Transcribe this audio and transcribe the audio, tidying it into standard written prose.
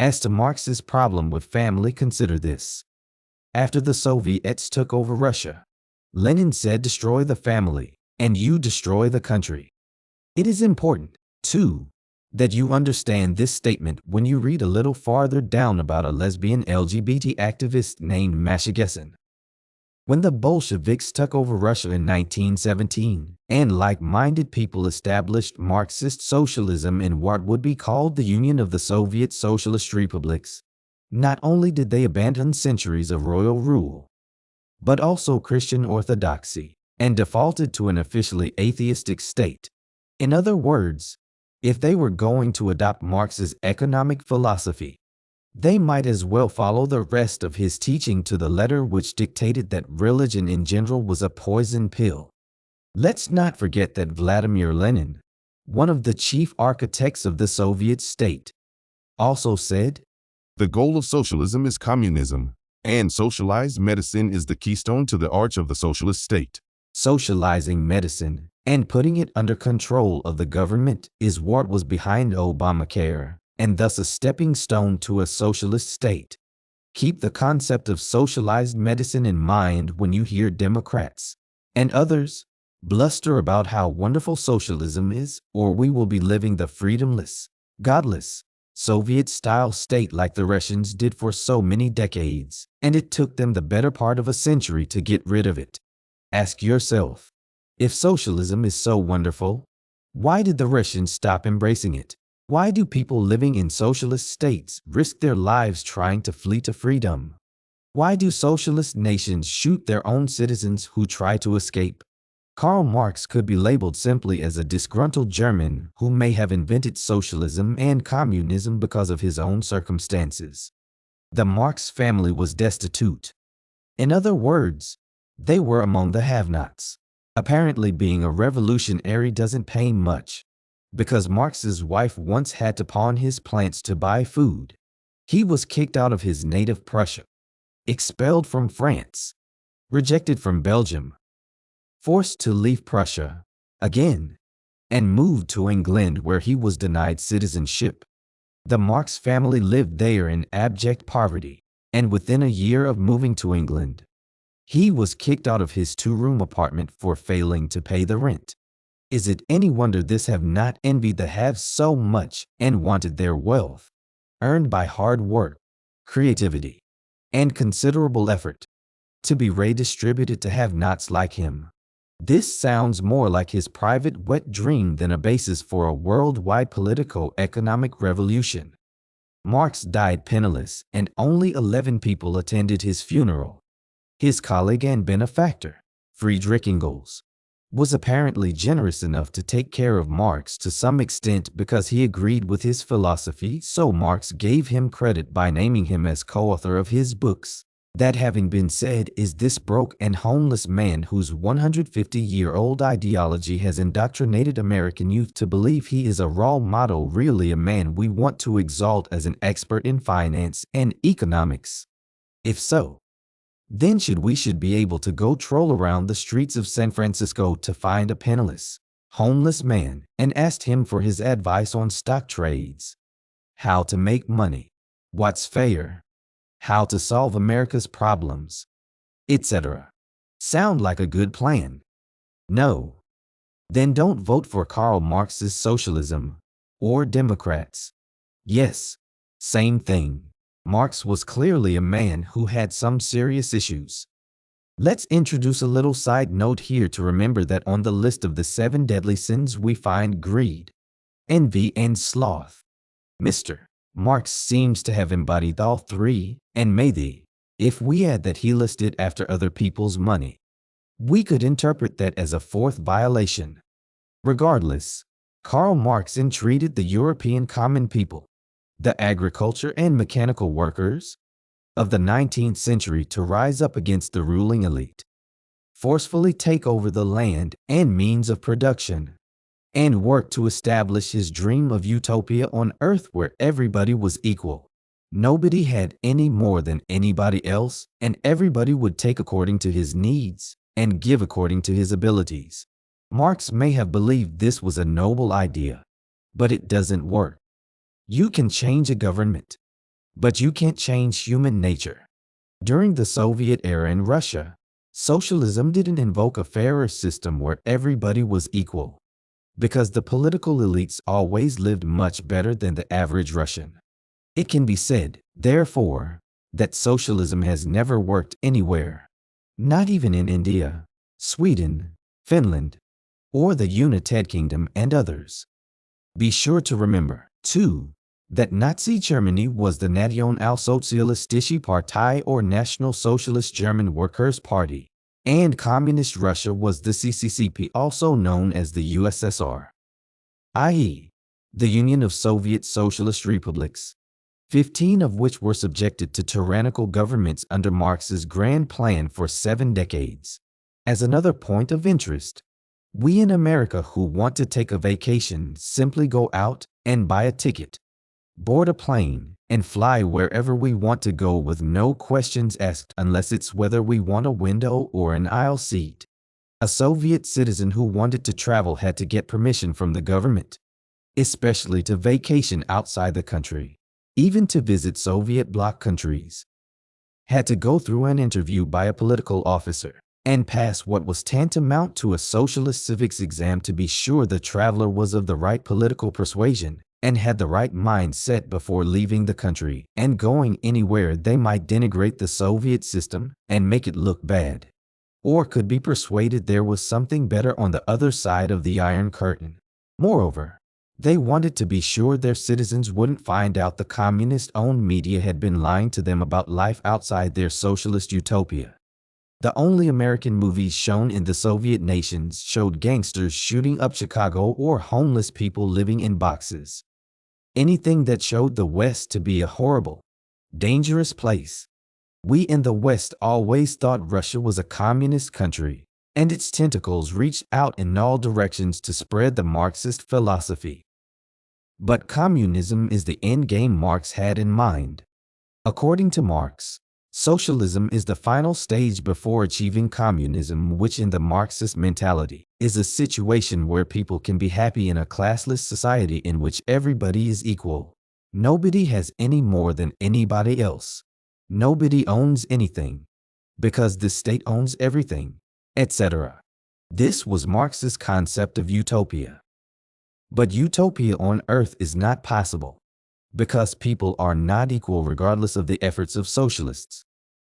As to Marx's problem with family, consider this. After the Soviets took over Russia, Lenin said, destroy the family, and you destroy the country. It is important, too, that you understand this statement when you read a little farther down about a lesbian LGBT activist named Masha Gessen. When the Bolsheviks took over Russia in 1917, and like-minded people established Marxist socialism in what would be called the Union of the Soviet Socialist Republics, not only did they abandon centuries of royal rule, but also Christian orthodoxy, and defaulted to an officially atheistic state. In other words, if they were going to adopt Marx's economic philosophy, they might as well follow the rest of his teaching to the letter, which dictated that religion in general was a poison pill. Let's not forget that Vladimir Lenin, one of the chief architects of the Soviet state, also said, "The goal of socialism is communism, and socialized medicine is the keystone to the arch of the socialist state." Socializing medicine and putting it under control of the government is what was behind Obamacare, and thus a stepping stone to a socialist state. Keep the concept of socialized medicine in mind when you hear Democrats and others bluster about how wonderful socialism is, or we will be living the freedomless, godless, Soviet-style state like the Russians did for so many decades, and it took them the better part of a century to get rid of it. Ask yourself, if socialism is so wonderful, why did the Russians stop embracing it? Why do people living in socialist states risk their lives trying to flee to freedom? Why do socialist nations shoot their own citizens who try to escape? Karl Marx could be labeled simply as a disgruntled German who may have invented socialism and communism because of his own circumstances. The Marx family was destitute. In other words, they were among the have-nots. Apparently, being a revolutionary doesn't pay much, because Marx's wife once had to pawn his plants to buy food. He was kicked out of his native Prussia, expelled from France, rejected from Belgium, forced to leave Prussia again, and moved to England, where he was denied citizenship. The Marx family lived there in abject poverty, and within a year of moving to England, he was kicked out of his two-room apartment for failing to pay the rent. Is it any wonder this have not envied the haves so much and wanted their wealth, earned by hard work, creativity, and considerable effort, to be redistributed to have-nots like him? This sounds more like his private wet dream than a basis for a worldwide politico-economic revolution. Marx died penniless, and only 11 people attended his funeral. His colleague and benefactor, Friedrich Engels, was apparently generous enough to take care of Marx to some extent because he agreed with his philosophy, so Marx gave him credit by naming him as co-author of his books. That having been said, is this broke and homeless man whose 150-year-old ideology has indoctrinated American youth to believe he is a role model really a man we want to exalt as an expert in finance and economics? If so, then we should be able to go troll around the streets of San Francisco to find a penniless, homeless man and ask him for his advice on stock trades, how to make money, what's fair, how to solve America's problems, etc. Sound like a good plan? No. Then don't vote for Karl Marx's socialism or Democrats. Yes, same thing. Marx was clearly a man who had some serious issues. Let's introduce a little side note here to remember that on the list of the 7 deadly sins we find greed, envy, and sloth. Mr. Marx seems to have embodied all 3, and maybe, if we add that he listed after other people's money, we could interpret that as a 4th violation. Regardless, Karl Marx entreated the European common people, the agriculture and mechanical workers of the 19th century, to rise up against the ruling elite, forcefully take over the land and means of production, and work to establish his dream of utopia on earth where everybody was equal. Nobody had any more than anybody else, and everybody would take according to his needs and give according to his abilities. Marx may have believed this was a noble idea, but it doesn't work. You can change a government, But you can't change human nature. During the Soviet era in Russia, socialism didn't invoke a fairer system where everybody was equal, because the political elites always lived much better than the average Russian. It can be said, therefore, that socialism has never worked anywhere, not even in India, Sweden, Finland, or the United Kingdom and others. Be sure to remember, too, that Nazi Germany was the Nationalsozialistische Partei or National Socialist German Workers' Party, and Communist Russia was the CCCP, also known as the USSR, i.e., the Union of Soviet Socialist Republics, 15 of which were subjected to tyrannical governments under Marx's Grand Plan for 7 decades. As another point of interest, we in America who want to take a vacation simply go out and buy a ticket, board a plane, and fly wherever we want to go with no questions asked unless it's whether we want a window or an aisle seat. A Soviet citizen who wanted to travel had to get permission from the government, especially to vacation outside the country, even to visit Soviet bloc countries. Had to go through an interview by a political officer and pass what was tantamount to a socialist civics exam to be sure the traveler was of the right political persuasion and had the right mindset before leaving the country and going anywhere they might denigrate the Soviet system and make it look bad, or could be persuaded there was something better on the other side of the Iron Curtain. Moreover, they wanted to be sure their citizens wouldn't find out the communist-owned media had been lying to them about life outside their socialist utopia. The only American movies shown in the Soviet nations showed gangsters shooting up Chicago or homeless people living in boxes. Anything that showed the West to be a horrible, dangerous place. We in the West always thought Russia was a communist country, and its tentacles reached out in all directions to spread the Marxist philosophy. But communism is the end game Marx had in mind. According to Marx, socialism is the final stage before achieving communism, which in the Marxist mentality is a situation where people can be happy in a classless society in which everybody is equal. Nobody has any more than anybody else. Nobody owns anything, because the state owns everything, etc. This was Marx's concept of utopia. But utopia on Earth is not possible, because people are not equal regardless of the efforts of socialists.